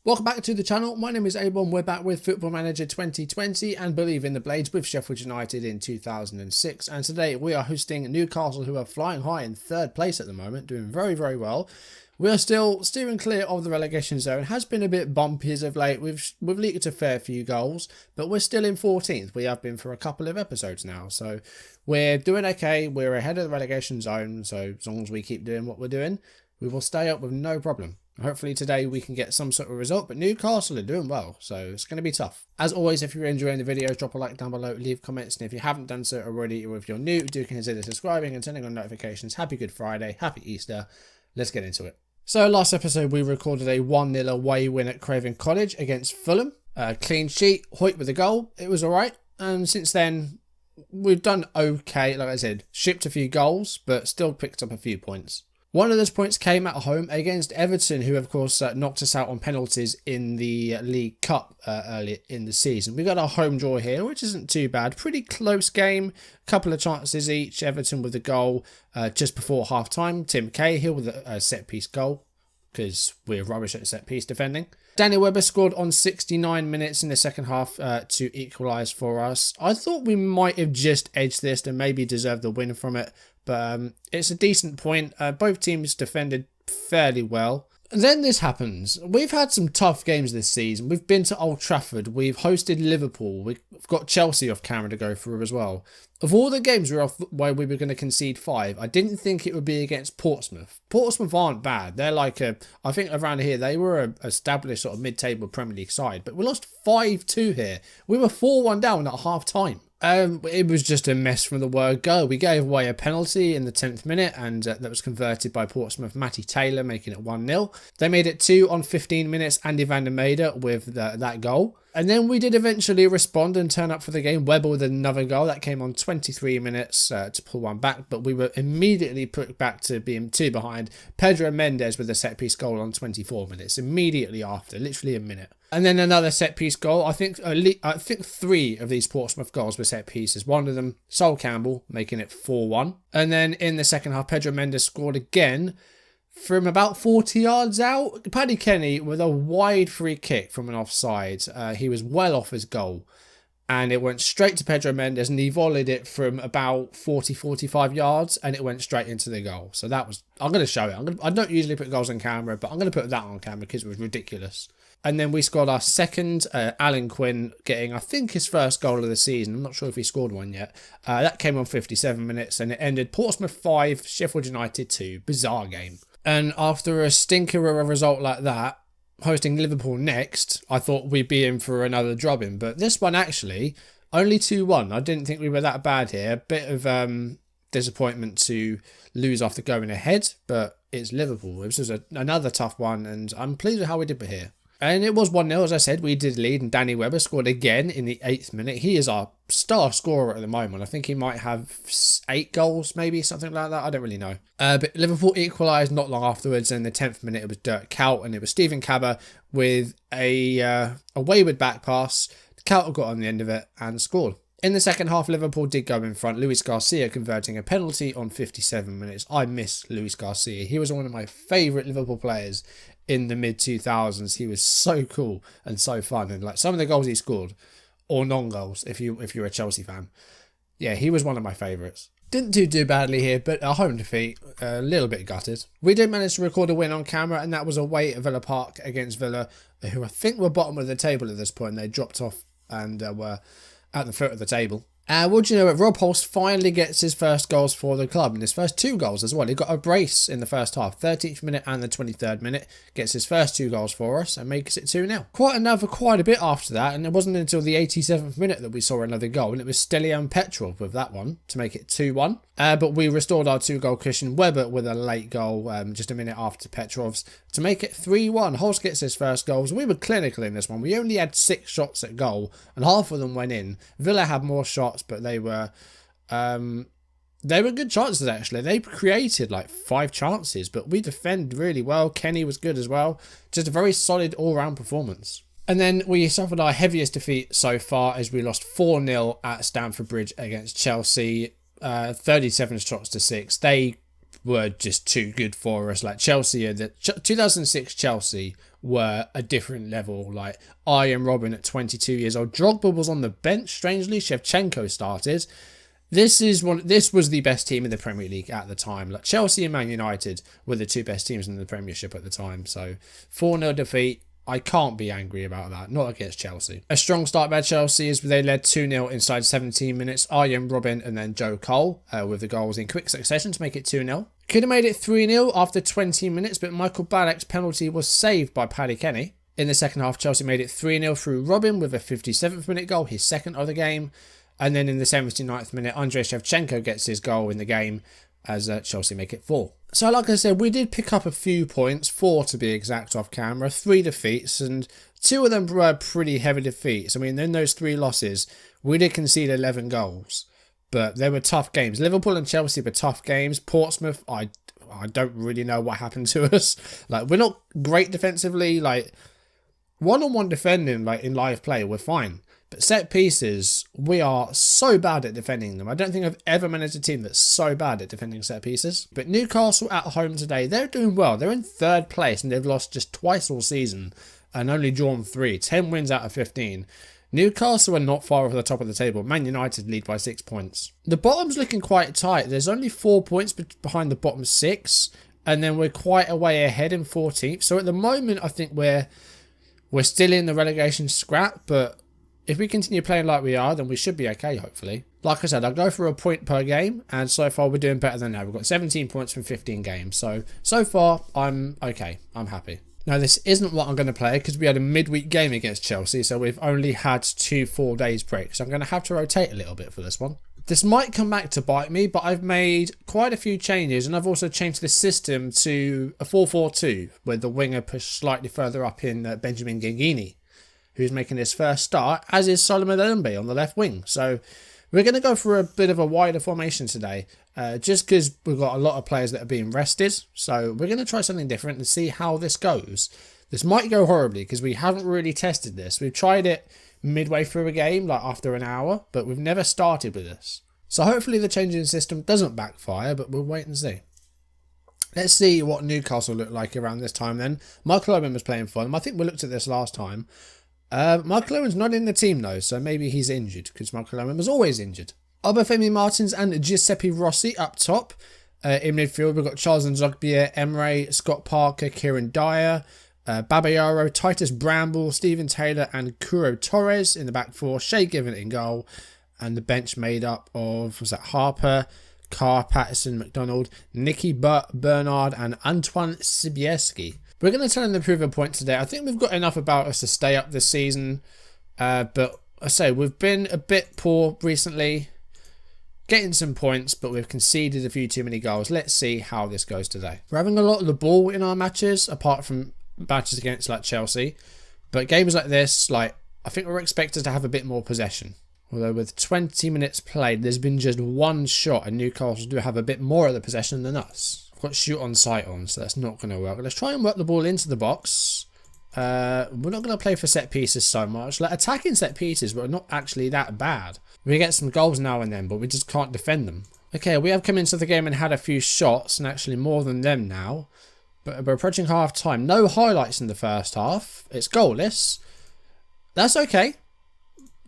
Welcome back to the channel. My name is a-bomb. We're back with Football Manager 2020 and Believe in the Blades with Sheffield United in 2006. And today we are hosting Newcastle, who are flying high in third place at the moment, doing very, very well. We are still steering clear of the relegation zone. It has been a bit bumpy as of late. We've leaked a fair few goals, but we're still in 14th. We have been for a couple of episodes now. So we're doing okay. We're ahead of the relegation zone. So as long as we keep doing what we're doing, we will stay up with no problem. Hopefully today we can get some sort of result, but Newcastle are doing well, so it's going to be tough. As always, if you're enjoying the video, drop a like down below, leave comments, and if you haven't done so already, or if you're new, do consider subscribing and turning on notifications. Happy Good Friday, happy Easter. Let's get into it. So last episode we recorded a 1-0 away win at Craven Cottage against Fulham. Clean sheet, Hoyt with a goal. It was alright, and since then we've done okay. Like I said, shipped a few goals, but still picked up a few points. One of those points came at home against Everton, who of course knocked us out on penalties in the League Cup earlier in the season. We got our home draw here, which isn't too bad. Pretty close game, couple of chances each. Everton with a goal just before half time. Tim Cahill with a set piece goal, because we're rubbish at set piece defending. Danny Webber scored on 69 minutes in the second half to equalise for us. I thought we might have just edged this and maybe deserved the win from it. But it's a decent point. Both teams defended fairly well. And then this happens. We've had some tough games this season. We've been to Old Trafford. We've hosted Liverpool. We've got Chelsea off camera to go through as well. Of all the games where we were going to concede 5, I didn't think it would be against Portsmouth. Portsmouth aren't bad. They're like I think around here, they were an established sort of mid-table Premier League side. But we lost 5-2 here. We were 4-1 down at half time. It was just a mess from the word go. We gave away a penalty in the 10th minute, and that was converted by Portsmouth Matty Taylor, making it 1-0. They made it 2 on 15 minutes, Andy van der Meijden with that goal. And then we did eventually respond and turn up for the game. Webber with another goal. That came on 23 minutes to pull one back, but we were immediately put back to being 2 behind. Pedro Mendes with a set-piece goal on 24 minutes, immediately after, literally a minute. And then another set-piece goal. I think 3 of these Portsmouth goals were set pieces. One of them, Sol Campbell, making it 4-1. And then in the second half, Pedro Mendes scored again from about 40 yards out. Paddy Kenny with a wide free kick from an offside. He was well off his goal. And it went straight to Pedro Mendes, and he volleyed it from about 45 yards, and it went straight into the goal. So that was, I'm going to show it. I don't usually put goals on camera, but I'm going to put that on camera because it was ridiculous. And then we scored our second, Alan Quinn getting, I think, his first goal of the season. I'm not sure if he scored one yet. That came on 57 minutes, and it ended Portsmouth 5, Sheffield United 2. Bizarre game. And after a stinker of a result like that, hosting Liverpool next, I thought we'd be in for another drubbing. But this one, actually, only 2-1. I didn't think we were that bad here. A bit of disappointment to lose after going ahead, but it's Liverpool. This was another tough one, and I'm pleased with how we did here. And it was 1-0, as I said. We did lead, and Danny Webber scored again in the 8th minute. He is our star scorer at the moment. I think he might have 8 goals, maybe, something like that. I don't really know. But Liverpool equalised not long afterwards, and in the 10th minute it was Dirk Kuyt, and it was Steven Cabba with a wayward back pass. Kuyt got on the end of it and scored. In the second half, Liverpool did go in front. Luis Garcia converting a penalty on 57 minutes. I miss Luis Garcia. He was one of my favourite Liverpool players in the mid-2000s. He was so cool and so fun. And like some of the goals he scored, or non-goals, if you're a Chelsea fan. Yeah, he was one of my favourites. Didn't do too badly here, but a home defeat, a little bit gutted. We did manage to record a win on camera, and that was away at Villa Park against Villa, who I think were bottom of the table at this point. They dropped off and were at the foot of the table. Would you know it? Rob Holst finally gets his first goals for the club, and his first 2 goals as well. He got a brace in the first half, 13th minute and the 23rd minute. Gets his first 2 goals for us and makes it 2-0. Quite a bit after that, and it wasn't until the 87th minute that we saw another goal, and it was Stelian Petrov with that one to make it 2-1. But we restored our 2-goal cushion. Webber with a late goal just a minute after Petrov's to make it 3-1. Holst gets his first goals. We were clinical in this one. We only had 6 shots at goal, and half of them went in. Villa had more shots, but they were good chances, actually. They created like 5 chances, but we defended really well. Kenny was good as well. Just a very solid all-round performance. And then we suffered our heaviest defeat so far as we lost 4-0 at Stamford Bridge against Chelsea. 37 shots to 6. They were just too good for us. Like Chelsea, 2006 Chelsea were a different level. Like Arjen Robben at 22 years old. Drogba was on the bench. Strangely, Shevchenko started. This was the best team in the Premier League at the time. Like Chelsea and Man United were the two best teams in the Premiership at the time. So 4-0 defeat. I can't be angry about that. Not against Chelsea. A strong start by Chelsea is they led 2-0 inside 17 minutes. Arjen Robben and then Joe Cole with the goals in quick succession to make it 2-0. Could have made it 3-0 after 20 minutes, but Michael Ballack's penalty was saved by Paddy Kenny. In the second half, Chelsea made it 3-0 through Robben with a 57th minute goal, his second of the game. And then in the 79th minute, Andrei Shevchenko gets his goal in the game as Chelsea make it 4. So like I said, we did pick up a few points, 4 to be exact off camera, 3 defeats, and 2 of them were pretty heavy defeats. I mean, in those 3 losses, we did concede 11 goals, but they were tough games. Liverpool and Chelsea were tough games. Portsmouth, I don't really know what happened to us. Like, we're not great defensively. Like, one-on-one defending, like in live play, we're fine. But set pieces, we are so bad at defending them. I don't think I've ever managed a team that's so bad at defending set pieces. But Newcastle at home today, they're doing well. They're in 3rd place and they've lost just twice all season and only drawn 3. 10 wins out of 15. Newcastle are not far off the top of the table. Man United lead by 6 points. The bottom's looking quite tight. There's only 4 points behind the bottom 6. And then we're quite a way ahead in 14th. So at the moment, I think we're still in the relegation scrap, but if we continue playing like we are, then we should be okay, hopefully. Like I said, I'll go for a point per game, and so far we're doing better than that. We've got 17 points from 15 games, so far I'm okay. I'm happy. Now, this isn't what I'm going to play because we had a midweek game against Chelsea, so we've only had 2 4 days break, so I'm going to have to rotate a little bit for this one. This might come back to bite me, but I've made quite a few changes, and I've also changed the system to a 4-4-2, with the winger pushed slightly further up in Benjamin Gengini, who's making his first start, as is Solomon Elimbe on the left wing. So we're going to go for a bit of a wider formation today, just because we've got a lot of players that are being rested. So we're going to try something different and see how this goes. This might go horribly because we haven't really tested this. We've tried it midway through a game, like after an hour, but we've never started with this. So hopefully the changing system doesn't backfire, but we'll wait and see. Let's see what Newcastle looked like around this time then. MacLeod was playing for them. I think we looked at this last time. MacLeod's not in the team though, so maybe he's injured because MacLeod was always injured. Obafemi Martins and Giuseppe Rossi up top. In midfield, we've got Charles Nzogbia, Emre, Scott Parker, Kieran Dyer, Babayaro, Titus Bramble, Stephen Taylor and Kuro Torres in the back 4. Shea Given in goal. And the bench made up of, was that Harper, Carr, Patterson, McDonald, Nicky Butt, Bernard and Antoine Sibierski. We're going to try and improve a point today. I think we've got enough about us to stay up this season. But I say, we've been a bit poor recently. Getting some points, but we've conceded a few too many goals. Let's see how this goes today. We're having a lot of the ball in our matches, apart from matches against like Chelsea. But games like this, like I think we're expected to have a bit more possession. Although with 20 minutes played, there's been just 1 shot and Newcastle do have a bit more of the possession than us. I've got shoot on sight on, so that's not going to work. Let's try and work the ball into the box. We're not going to play for set pieces so much. Like attacking set pieces, but not actually that bad. We get some goals now and then, but we just can't defend them. Okay, we have come into the game and had a few shots, and actually more than them now. But we're approaching half time. No highlights in the first half. It's goalless. That's okay.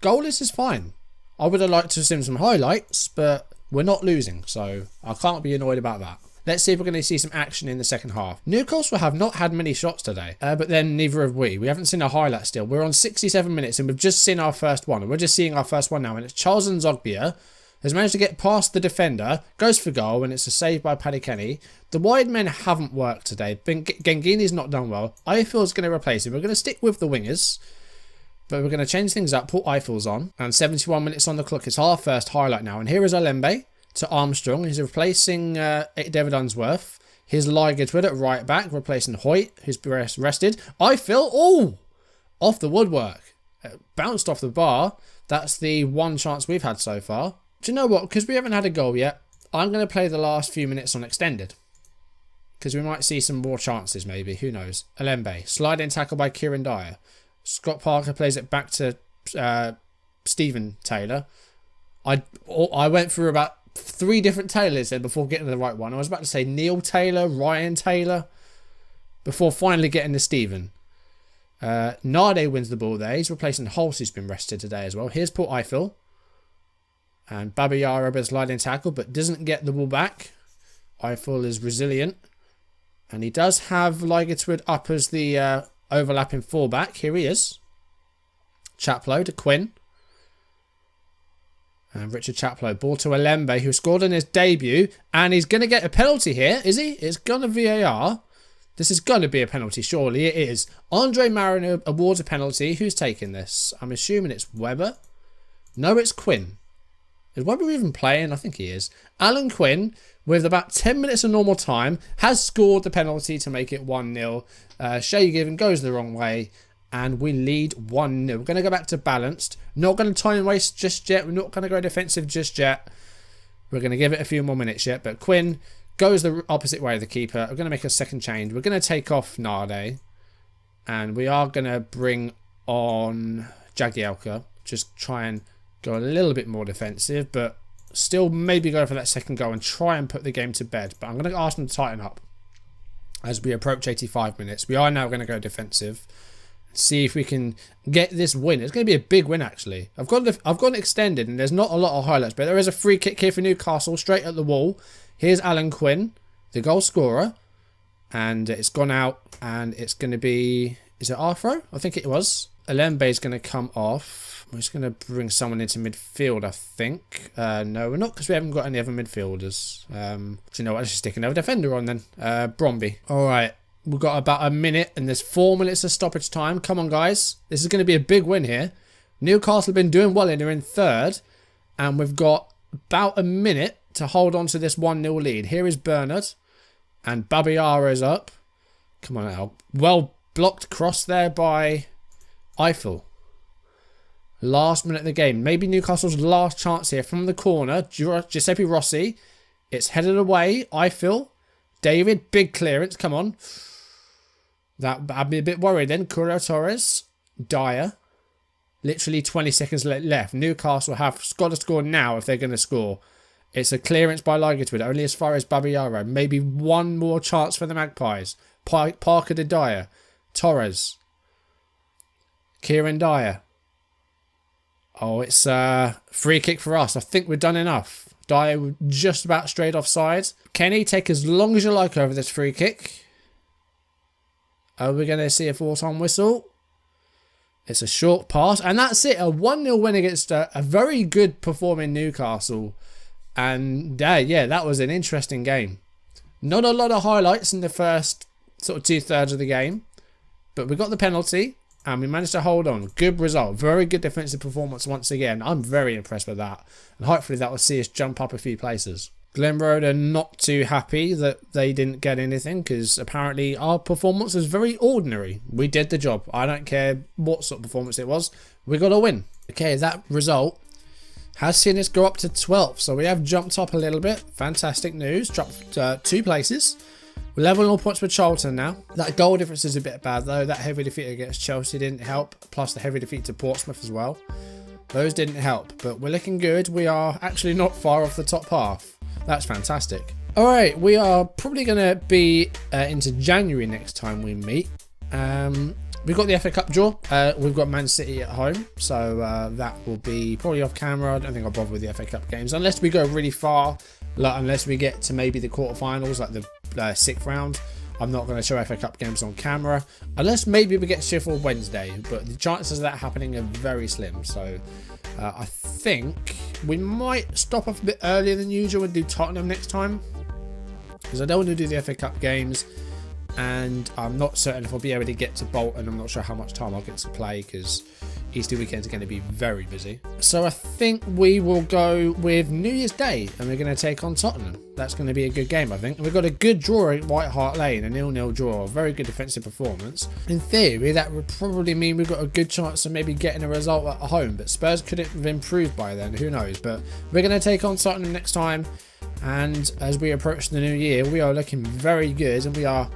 Goalless is fine. I would have liked to have seen some highlights, but we're not losing, so I can't be annoyed about that. Let's see if we're going to see some action in the second half. Newcastle have not had many shots today, but then neither have we. We haven't seen a highlight still. We're on 67 minutes and we've just seen our first one. And we're just seeing our first one now, and it's Charles Nzogbia has managed to get past the defender, goes for goal, and it's a save by Paddy Kenny. The wide men haven't worked today. Gengini's not done well. Eiffel's going to replace him. We're going to stick with the wingers, but we're going to change things up, put Eiffels on, and 71 minutes on the clock. It's our first highlight now, and here is Elimbe to Armstrong. He's replacing David Unsworth. Here's Ligertwood at right back, replacing Hoyt, who's rested. Eiffel, oh, off the woodwork. Bounced off the bar. That's the one chance we've had so far. Do you know what? Because we haven't had a goal yet, I'm going to play the last few minutes on extended. Because we might see some more chances maybe. Who knows? Elimbe. Slide-in tackle by Kieran Dyer. Scott Parker plays it back to Stephen Taylor. I went through about 3 different Taylors there before getting the right one. I was about to say Neil Taylor, Ryan Taylor, before finally getting to Stephen. Nade wins the ball there. He's replacing Holtz, who's been rested today as well. Here's Paul Eiffel. And Babayara with a sliding tackle, but doesn't get the ball back. Eiffel is resilient. And he does have Ligertwood up as the overlapping fullback. Here he is. Chaplow to Quinn. And Richard Chaplow. Ball to Alembe, who scored in his debut. And he's going to get a penalty here, is he? It's going to VAR. This is going to be a penalty, surely. It is. Andre Mariner awards a penalty. Who's taking this? I'm assuming it's Webber. No, it's Quinn. Is Webber even playing? I think he is. Alan Quinn, with about 10 minutes of normal time, has scored the penalty to make it 1-0. Shay Given goes the wrong way, and we lead 1-0. We're going to go back to balanced. Not going to time waste just yet. We're not going to go defensive just yet. We're going to give it a few more minutes yet. But Quinn goes the opposite way of the keeper. We're going to make a second change. We're going to take off Nade, and we are going to bring on Jagielka. Just try and go a little bit more defensive, but still maybe go for that second goal and try and put the game to bed. But I'm going to ask them to tighten up as we approach 85 minutes. We are now going to go defensive. See if we can get this win. It's going to be a big win, actually. I've got it extended, and there's not a lot of highlights, but there is a free kick here for Newcastle, straight at the wall. Here's Alan Quinn, the goal scorer, and it's gone out, and it's going to be... Is it our throw? I think it was. Alembe is going to come off. I'm just going to bring someone into midfield, I think. No, we're not, because we haven't got any other midfielders. Do you know what? Let's just stick another defender on then. Bromby. All right. We've got about a minute, and there's 4 minutes of stoppage time. Come on, guys. This is going to be a big win here. Newcastle have been doing well, and they're in third. And we've got about a minute to hold on to this 1-0 lead. Here is Bernard. And Babayara is up. Come on now. Well blocked cross there by Eiffel. Last minute of the game. Maybe Newcastle's last chance here from the corner. Giuseppe Rossi. It's headed away. Eiffel. David. Big clearance. Come on. That had me a bit worried then. Curro Torres. Dyer. Literally 20 seconds left. Newcastle have got to score now if they're going to score. It's a clearance by Ligertwood. Only as far as Babayaro. Maybe one more chance for the Magpies. Parker to Dyer. Torres. Kieran Dyer. Oh, it's a free kick for us. I think we've done enough. Dyer just about straight offside. Kenny, take as long as you like over this free kick. Are we going to see a full-time whistle? It's a short pass. And that's it. A 1-0 win against a very good performing Newcastle. And yeah, that was an interesting game. Not a lot of highlights in the first sort of 2/3 of the game. But we got the penalty. And we managed to hold on. Good result. Very good defensive performance once again. I'm very impressed with that. And hopefully that will see us jump up a few places. Glen Road are not too happy that they didn't get anything, because apparently our performance was very ordinary. We did the job. I don't care what sort of performance it was. We got a win. Okay, that result has seen us go up to 12th. So we have jumped up a little bit. Fantastic news. Dropped 2 places. We're level all points with Charlton now. That goal difference is a bit bad though. That heavy defeat against Chelsea didn't help. Plus the heavy defeat to Portsmouth as well. Those didn't help. But we're looking good. We are actually not far off the top half. That's fantastic. Alright, we are probably going to be into January next time we meet. We've got the FA Cup draw. We've got Man City at home. So that will be probably off camera. I don't think I'll bother with the FA Cup games. Unless we go really far. Unless we get to maybe the quarterfinals, like the 6th round. I'm not going to show FA Cup games on camera. Unless maybe we get Sheffield Wednesday. But the chances of that happening are very slim. So I think we might stop off a bit earlier than usual and do Tottenham next time. Because I don't want to do the FA Cup games. And I'm not certain if I'll be able to get to Bolton. I'm not sure how much time I'll get to play, because Easter weekend is going to be very busy. So I think we will go with New Year's Day, and we're going to take on Tottenham. That's going to be a good game, I think. And we've got a good draw at White Hart Lane, a 0-0 draw, a very good defensive performance. In theory, that would probably mean we've got a good chance of maybe getting a result at home, but Spurs could have improved by then, who knows. But we're going to take on Tottenham next time, and as we approach the new year, we are looking very good, and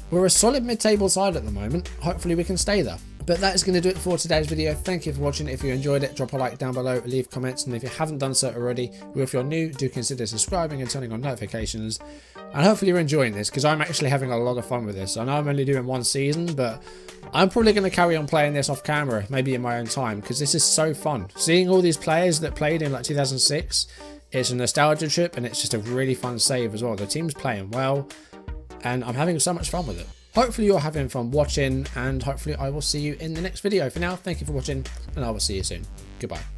we're a solid mid-table side at the moment. Hopefully we can stay there. But that is going to do it for today's video. Thank you for watching. If you enjoyed it, drop a like down below, leave comments, and if you haven't done so already, or if you're new, do consider subscribing and turning on notifications. And hopefully you're enjoying this, because I'm actually having a lot of fun with this. I know I'm only doing one season, but I'm probably going to carry on playing this off camera, maybe in my own time, because this is so fun. Seeing all these players that played in like 2006, it's a nostalgia trip, and it's just a really fun save as well. The team's playing well, and I'm having so much fun with it. Hopefully you're having fun watching, and hopefully I will see you in the next video. For now, thank you for watching, and I will see you soon. Goodbye.